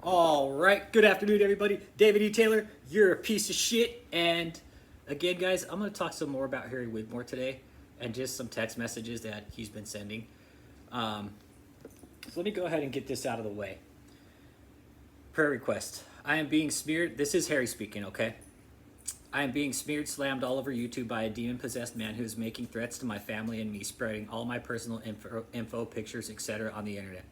All right, good afternoon, everybody. David E. Taylor, you're a piece of shit. And again, guys, I'm going to talk some more about Harry Wigmore today and just some text messages that he's been sending. So let me go ahead and get this out of the way. Prayer request. I am being smeared. This is Harry speaking, okay? I am being smeared, slammed all over YouTube by a demon-possessed man who is making threats to my family and me, spreading all my personal info pictures, etc. on the internet.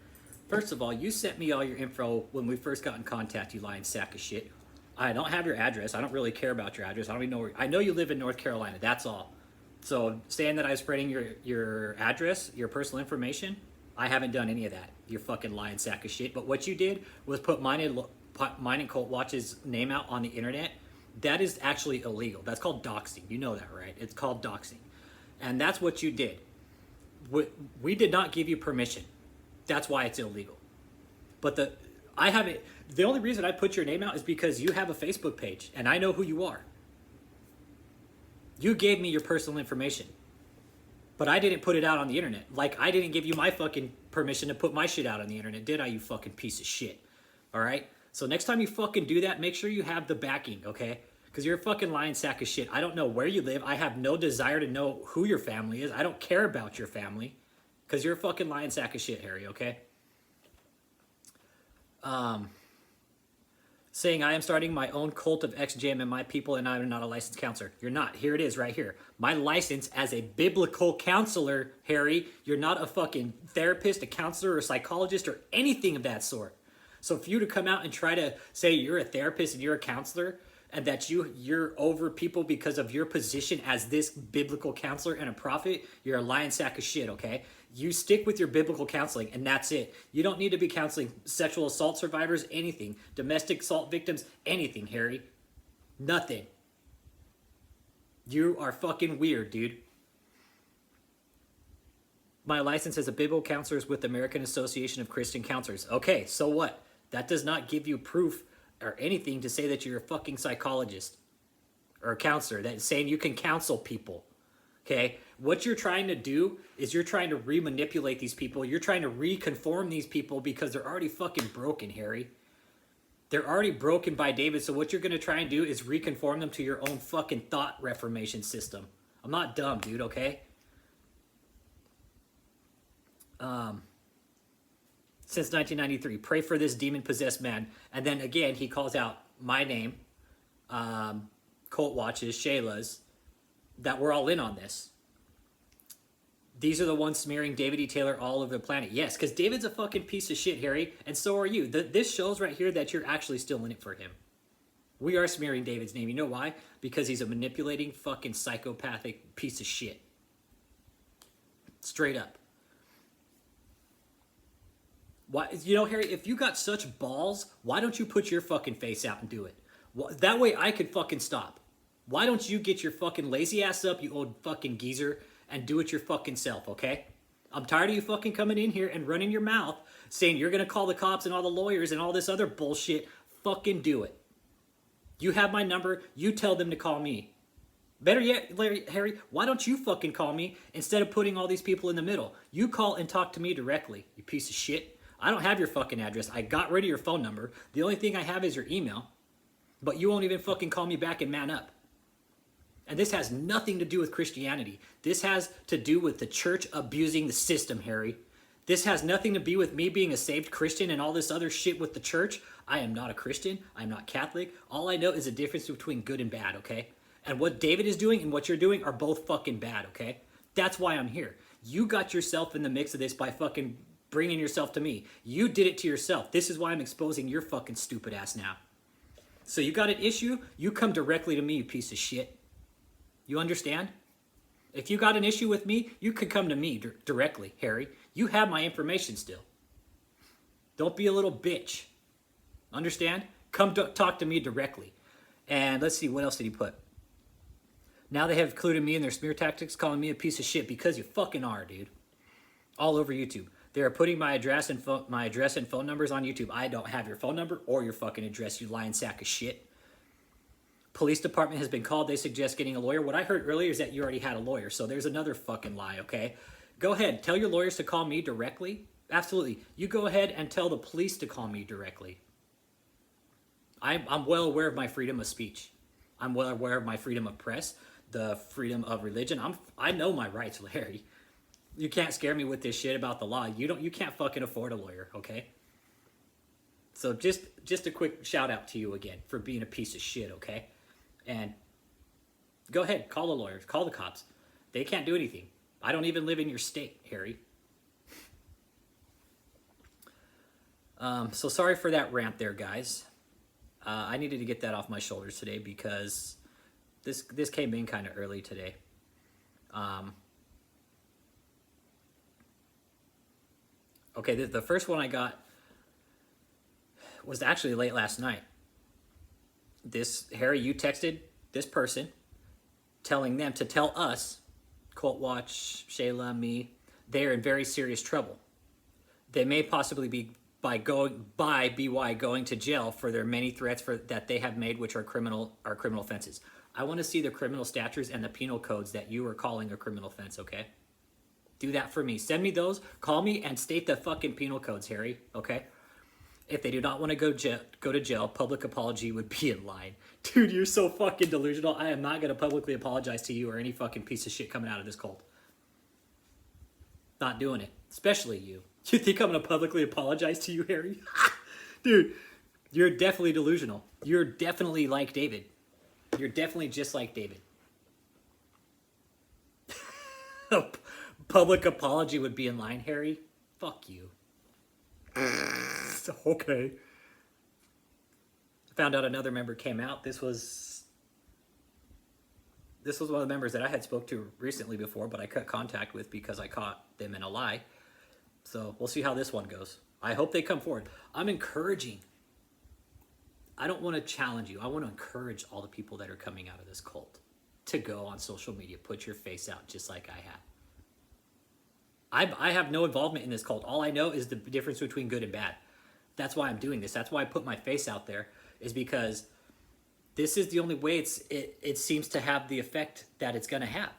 First of all, you sent me all your info when we first got in contact, you lying sack of shit. I don't have your address. I don't really care about your address. I don't even know where... I know you live in North Carolina. That's all. So saying that I was spreading your address, your personal information, I haven't done any of that. You fucking lying sack of shit. But what you did was put mine and Colt Watch's name out on the internet. That is actually illegal. That's called doxing. You know that, right? It's called doxing. And that's what you did. We did not give you permission. That's why it's illegal. But the only reason I put your name out is because you have a Facebook page and I know who you are. You gave me your personal information. But I didn't put it out on the internet. Like I didn't give you my fucking permission to put my shit out on the internet, did I, you fucking piece of shit? All right? So next time you fucking do that, make sure you have the backing, okay? Because you're a fucking lying sack of shit. I don't know where you live. I have no desire to know who your family is. I don't care about your family. Because you're a fucking lying sack of shit, Harry, okay? Saying I am starting my own cult of XJM and my people and I'm not a licensed counselor. You're not. Here it is right here. My license as a biblical counselor, Harry. You're not a fucking therapist, a counselor, or a psychologist, or anything of that sort. So for you to come out and try to say you're a therapist and you're a counselor and that you're over people because of your position as this biblical counselor and a prophet, you're a lying sack of shit, okay? You stick with your biblical counseling, and that's it. You don't need to be counseling sexual assault survivors, anything. Domestic assault victims, anything, Harry. Nothing. You are fucking weird, dude. My license as a biblical counselor is with the American Association of Christian Counselors. Okay, so what? That does not give you proof or anything to say that you're a fucking psychologist or a counselor that's saying you can counsel people. Okay, what you're trying to do is you're trying to re-manipulate these people. You're trying to reconform these people because they're already fucking broken, Harry. They're already broken by David, so what you're going to try and do is reconform them to your own fucking thought reformation system. I'm not dumb, dude, okay? Since 1993, pray for this demon-possessed man. And then again, he calls out my name, Colt Watch's, Shayla's, that we're all in on this. These are the ones smearing David E. Taylor all over the planet. Yes, because David's a fucking piece of shit, Harry, and so are you. This shows right here that you're actually still in it for him. We are smearing David's name. You know why? Because he's a manipulating fucking psychopathic piece of shit. Straight up. Why, you know, Harry, if you got such balls, why don't you put your fucking face out and do it? That way I could fucking stop. Why don't you get your fucking lazy ass up, you old fucking geezer, and do it your fucking self, okay? I'm tired of you fucking coming in here and running your mouth saying you're going to call the cops and all the lawyers and all this other bullshit. Fucking do it. You have my number. You tell them to call me. Better yet, Harry, why don't you fucking call me instead of putting all these people in the middle? You call and talk to me directly, you piece of shit. I don't have your fucking address. I got rid of your phone number. The only thing I have is your email. But you won't even fucking call me back and man up. And this has nothing to do with Christianity. This has to do with the church abusing the system, Harry. This has nothing to do with me being a saved Christian and all this other shit with the church. I am not a Christian. I'm not Catholic. All I know is the difference between good and bad, okay? And what David is doing and what you're doing are both fucking bad, okay? That's why I'm here. You got yourself in the mix of this by fucking bringing yourself to me. You did it to yourself. This is why I'm exposing your fucking stupid ass now. So you got an issue, you come directly to me, you piece of shit. You understand? If you got an issue with me, you could come to me directly, Harry. You have my information still. Don't be a little bitch. Understand? Come talk to me directly. And let's see, what else did he put? Now they have included me in their smear tactics, calling me a piece of shit because you fucking are, dude. All over YouTube. They are putting my address and phone numbers on YouTube. I don't have your phone number or your fucking address, you lying sack of shit. Police department has been called. They suggest getting a lawyer. What I heard earlier is that you already had a lawyer, so there's another fucking lie, okay? Go ahead. Tell your lawyers to call me directly. Absolutely. You go ahead and tell the police to call me directly. I'm well aware of my freedom of speech. I'm well aware of my freedom of press, the freedom of religion. I know my rights, Larry. You can't scare me with this shit about the law. You can't fucking afford a lawyer, okay? So just a quick shout out to you again for being a piece of shit, okay? And go ahead, call the lawyers, call the cops. They can't do anything. I don't even live in your state, Harry. So sorry for that rant there, guys. I needed to get that off my shoulders today because this came in kind of early today. Okay, the first one I got was actually late last night. Harry, you texted this person telling them to tell us, Colt Watch, Shayla, me, they're in very serious trouble. They may possibly be by BY going to jail for their many threats that they have made, which are criminal offenses. I want to see the criminal statutes and the penal codes that you are calling a criminal offense, okay? Do that for me. Send me those. Call me and state the fucking penal codes, Harry, okay? If they do not want to go to jail, public apology would be in line. Dude, you're so fucking delusional. I am not going to publicly apologize to you or any fucking piece of shit coming out of this cult. Not doing it. Especially you. You think I'm going to publicly apologize to you, Harry? Dude, you're definitely delusional. You're definitely like David. You're definitely just like David. Public apology would be in line, Harry? Fuck you. Okay. Found out another member came out. This was one of the members that I had spoke to recently before, but I cut contact with because I caught them in a lie. So we'll see how this one goes. I hope they come forward. I'm encouraging. I don't want to challenge you. I want to encourage all the people that are coming out of this cult to go on social media, put your face out just like I have. I have no involvement in this cult. All I know is the difference between good and bad. That's why I'm doing this. That's why I put my face out there, is because this is the only way it seems to have the effect that it's going to have.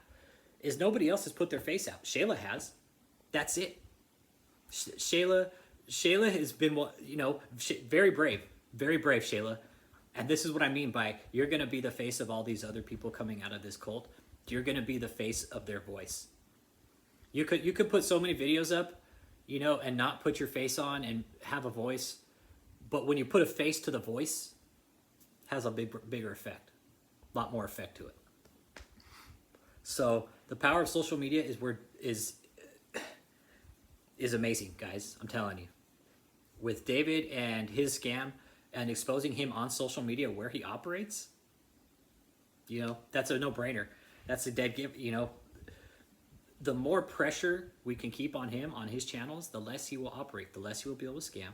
Is nobody else has put their face out. Shayla has. That's it. Shayla has been, very brave. Very brave, Shayla. And this is what I mean by you're going to be the face of all these other people coming out of this cult. You're going to be the face of their voice. You could put so many videos up, and not put your face on and have a voice. But when you put a face to the voice, it has a bigger effect. A lot more effect to it. So the power of social media is amazing, guys. I'm telling you. With David and his scam and exposing him on social media where he operates, that's a no-brainer. That's a dead give, The more pressure we can keep on him, on his channels, the less he will operate, the less he will be able to scam.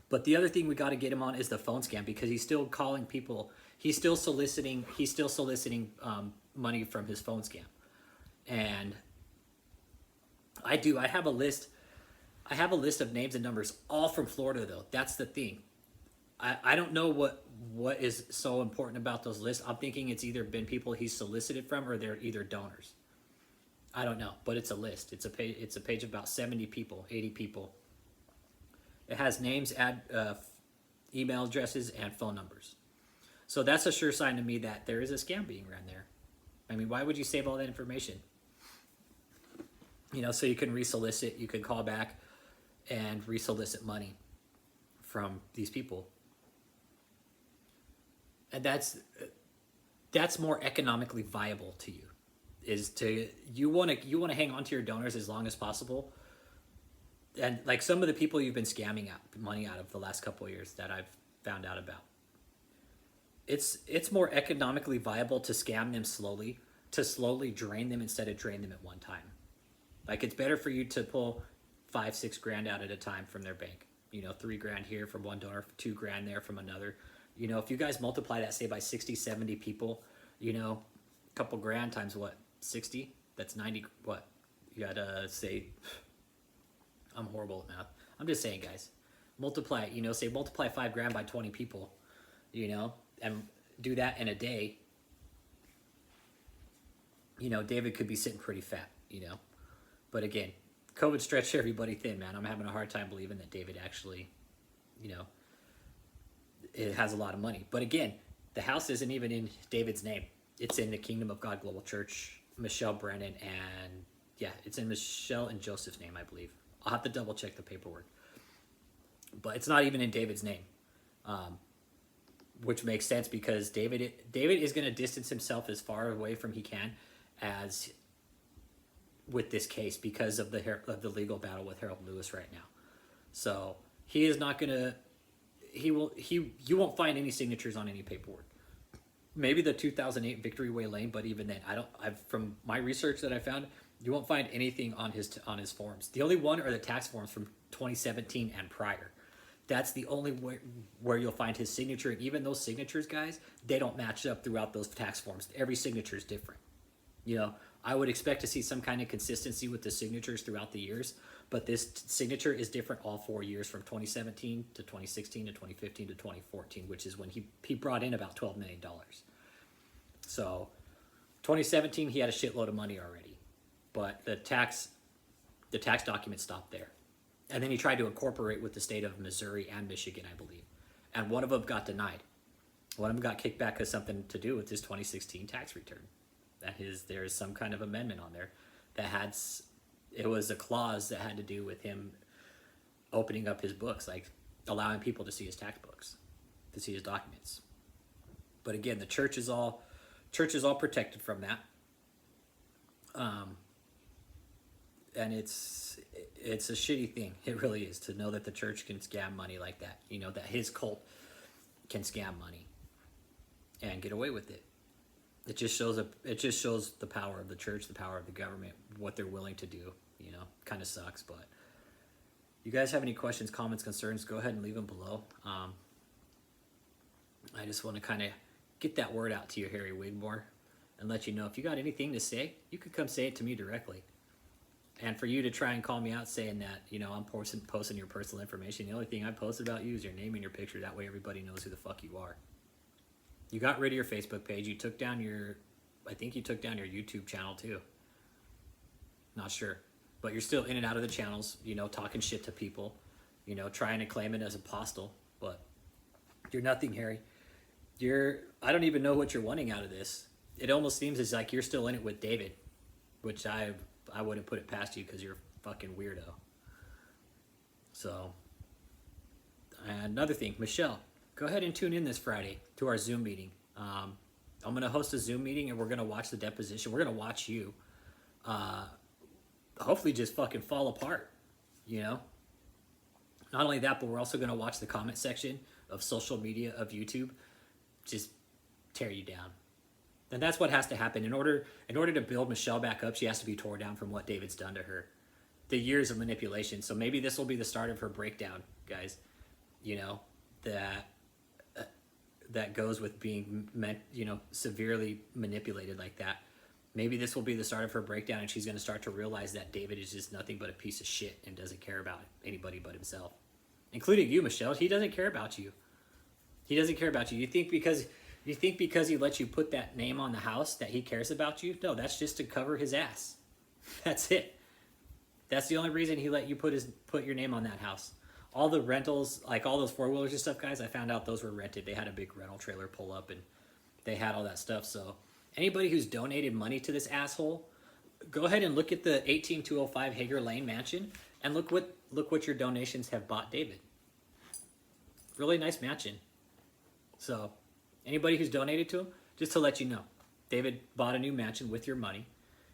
But the other thing we got to get him on is the phone scam, because he's still calling people, he's still soliciting money from his phone scam. And I have a list of names and numbers, all from Florida though. That's the thing. I don't know what is so important about those lists. I'm thinking it's either been people he's solicited from or they're either donors. I don't know, but it's a list. It's a page of about 70 people, 80 people. It has names, email addresses, and phone numbers. So that's a sure sign to me that there is a scam being run there. I mean, why would you save all that information? So you can resolicit, you can call back and resolicit money from these people. And that's more economically viable to you. You want to hang on to your donors as long as possible. And like some of the people you've been scamming money out of the last couple of years that I've found out about, it's more economically viable to scam them slowly, to slowly drain them instead of drain them at one time. Like it's better for you to pull $5-6 grand out at a time from their bank. $3 here from one donor, $2 there from another. If you guys multiply that, say by 60, 70 people, a couple grand times what? 60? That's 90. What? You gotta say, I'm horrible at math. I'm just saying, guys, multiply, say multiply $5 by 20 people, and do that in a day. David could be sitting pretty fat, But again, COVID stretched everybody thin, man. I'm having a hard time believing that David actually, it has a lot of money. But again, the house isn't even in David's name. It's in the Kingdom of God Global Church, Michelle Brennan, and yeah, it's in Michelle and Joseph's name, I believe. I'll have to double check the paperwork. But it's not even in David's name, which makes sense because David is going to distance himself as far away from he can as with this case because of the legal battle with Harold Lewis right now. So he is not going to. You won't find any signatures on any paperwork. Maybe the 2008 Victory Way Lane, but even then, from my research that I found, you won't find anything on his forms. The only one are the tax forms from 2017 and prior. That's the only where you'll find his signature. And even those signatures, guys, they don't match up throughout those tax forms. Every signature is different. I would expect to see some kind of consistency with the signatures throughout the years, but this signature is different all 4 years from 2017 to 2016 to 2015 to 2014, which is when he brought in about $12 million. So 2017, he had a shitload of money already, but the tax documents stopped there. And then he tried to incorporate with the state of Missouri and Michigan, I believe. And one of them got denied. One of them got kicked back as something to do with his 2016 tax return. There's some kind of amendment on there it was a clause that had to do with him opening up his books, like allowing people to see his tax books, to see his documents. But again, the church is all protected from that. And it's a shitty thing. It really is, to know that the church can scam money like that. That his cult can scam money and get away with it. It just shows the power of the church, the power of the government, what they're willing to do. Kind of sucks, but you guys have any questions, comments, concerns, go ahead and leave them below. I just want to kind of get that word out to you, Harry Wigmore, and let you know if you got anything to say, you could come say it to me directly. And for you to try and call me out saying that, I'm posting your personal information, the only thing I post about you is your name and your picture. That way everybody knows who the fuck you are. You got rid of your Facebook page. You took down I think you took down your YouTube channel too. Not sure. But you're still in and out of the channels, talking shit to people, trying to claim it as apostle. But you're nothing, Harry. I don't even know what you're wanting out of this. It almost seems as like you're still in it with David, which I wouldn't put it past you because you're a fucking weirdo. So, another thing, Michelle, go ahead and tune in this Friday to our Zoom meeting. I'm going to host a Zoom meeting and we're going to watch the deposition. We're going to watch you hopefully just fucking fall apart, Not only that, but we're also going to watch the comment section of social media, of YouTube, just tear you down. And that's what has to happen. In order to build Michelle back up, she has to be torn down from what David's done to her. The years of manipulation. So maybe this will be the start of her breakdown, guys. That goes with being severely manipulated like that. Maybe this will be the start of her breakdown, and she's going to start to realize that David is just nothing but a piece of shit and doesn't care about anybody but himself, including you, Michelle. He doesn't care about you. He doesn't care about you. You think because he let you put that name on the house that he cares about you? No, that's just to cover his ass. That's it. That's the only reason he let you put your name on that house. All the rentals, like all those 4-wheelers and stuff, guys, I found out those were rented. They had a big rental trailer pull up and they had all that stuff. So anybody who's donated money to this asshole, go ahead and look at the 18205 Hager Lane mansion and look what your donations have bought David. Really nice mansion. So anybody who's donated to him, just to let you know, David bought a new mansion with your money.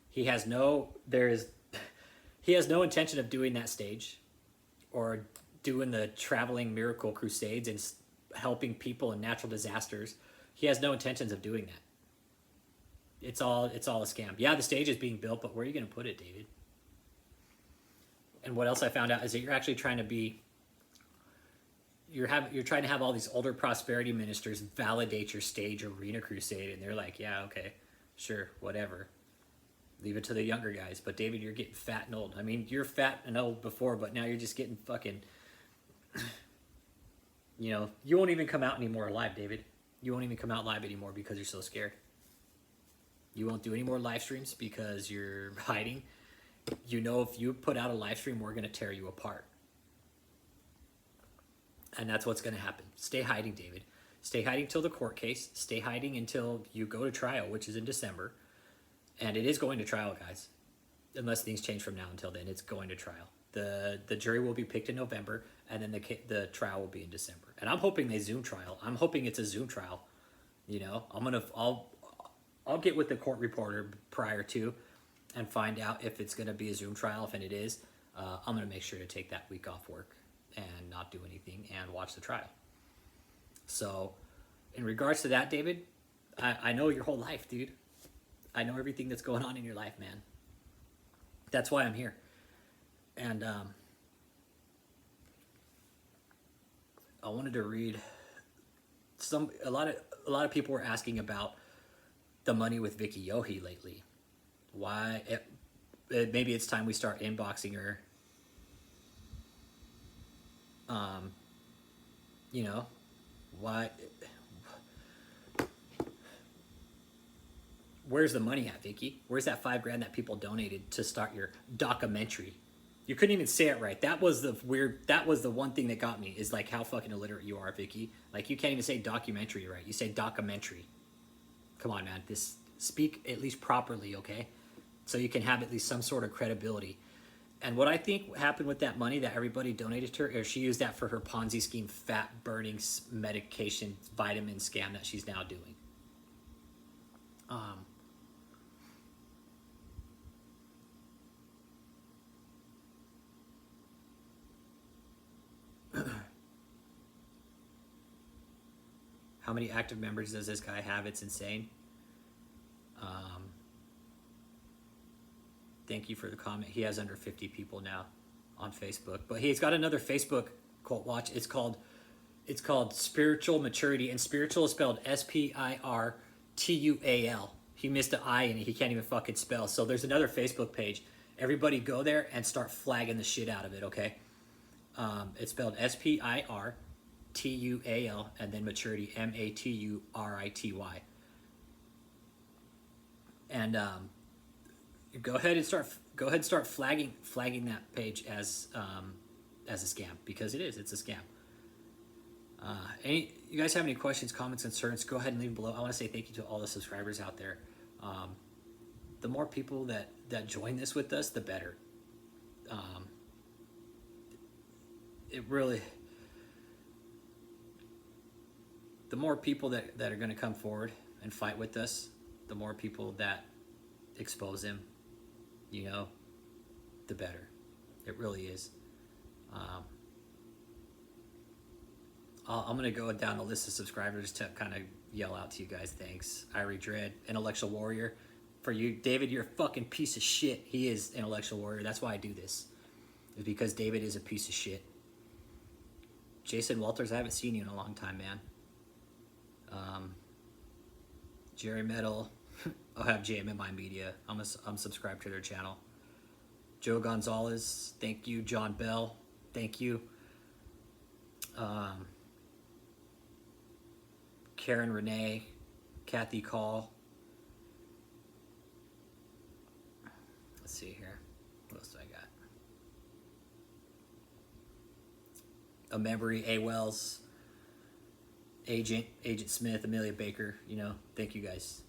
He has no intention of doing that stage or doing the traveling miracle crusades and helping people in natural disasters. He has no intentions of doing that. It's all a scam. Yeah, the stage is being built, but where are you going to put it, David? And what else I found out is that you're actually trying to you're trying to have all these older prosperity ministers validate your stage arena crusade, and they're like, yeah, okay, sure, whatever. Leave it to the younger guys. But David, you're getting fat and old. I mean, you're fat and old before, but now you're just getting fucking, you won't even come out anymore alive, David. You won't even come out live anymore because you're so scared. You won't do any more live streams because you're hiding. If you put out a live stream, we're going to tear you apart. And that's what's going to happen. Stay hiding, David. Stay hiding till the court case. Stay hiding until you go to trial, which is in December. And it is going to trial, guys. Unless things change from now until then, it's going to trial. The jury will be picked in November, and then the trial will be in December. And I'm hoping they Zoom trial. I'm hoping it's a Zoom trial. You know, I'll get with the court reporter prior to, and find out if it's going to be a Zoom trial. If it is, I'm going to make sure to take that week off work and not do anything and watch the trial. So, in regards to that, David, I know your whole life, dude. I know everything that's going on in your life, man. That's why I'm here. And I wanted to read a lot of people were asking about the money with Vicky Yohe lately. Why maybe it's time we start inboxing her. You know, why? Where's the money at, Vicky? Where's that $5,000 that people donated to start your documentary? You couldn't even say it right. That was the one thing that got me, is like how fucking illiterate you are, Vicky. Like, you can't even say documentary right. You say documentary. Come on, man. Speak at least properly, okay? So you can have at least some sort of credibility. And what I think happened with that money that everybody donated to her, is she used that for her Ponzi scheme, fat burning medication, vitamin scam that she's now doing. How many active members does this guy have? It's insane. Thank you for the comment. He has under 50 people now on Facebook, but he's got another Facebook cult watch. It's called Spiritual Maturity, and spiritual is spelled SPIRTUAL. He missed an I in it. He can't even fucking spell. So there's another Facebook page. Everybody go there and start flagging the shit out of it, okay? It's spelled SPIRTUAL and then maturity, MATURITY. And go ahead and start flagging that page as a scam, because it's a scam. You guys have any questions, comments, concerns, go ahead and leave them below. I want to say thank you to all the subscribers out there. The more people that join this with us, the better. It really, the more people that are going to come forward and fight with us, the more people that expose him, you know, the better. It really is. I'm going to go down the list of subscribers to kind of yell out to you guys. Thanks. Irie Dread, Intellectual Warrior. For you, David, you're a fucking piece of shit. He is Intellectual Warrior. That's why I do this. It's because David is a piece of shit. Jason Walters, I haven't seen you in a long time, man. Jerry Metal. I'll have JMMI Media. I'm subscribed to their channel. Joe Gonzalez, thank you. John Bell, thank you. Karen Renee, Kathy Call. Let's see here. What else do I got? A Memory, A. Wells, Agent Smith, Amelia Baker. You know, thank you guys.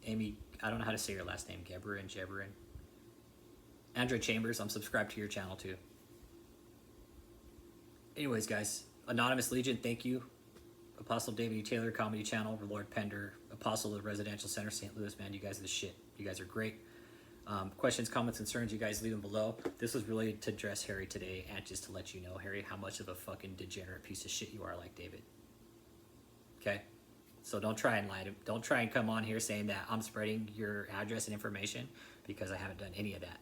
Amy, I don't know how to say your last name. Jebberin. Andrea Chambers, I'm subscribed to your channel too. Anyways, guys, Anonymous Legion, thank you. Apostle David E. Taylor Comedy Channel, Lord Pender, Apostle of the Residential Center, St. Louis, man, you guys are the shit. You guys are great. Questions, comments, concerns, you guys leave them below. This was really to address Harry today, and just to let you know, Harry, how much of a fucking degenerate piece of shit you are, like David. Okay? So don't try and lie to, don't try and come on here saying that I'm spreading your address and information, because I haven't done any of that.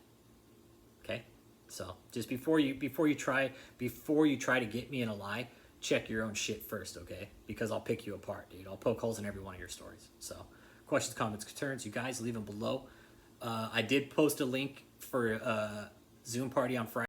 Okay? So just before you try to get me in a lie, check your own shit first, okay? Because I'll pick you apart, dude. I'll poke holes in every one of your stories. So questions, comments, concerns, you guys leave them below. I did post a link for a Zoom party on Friday.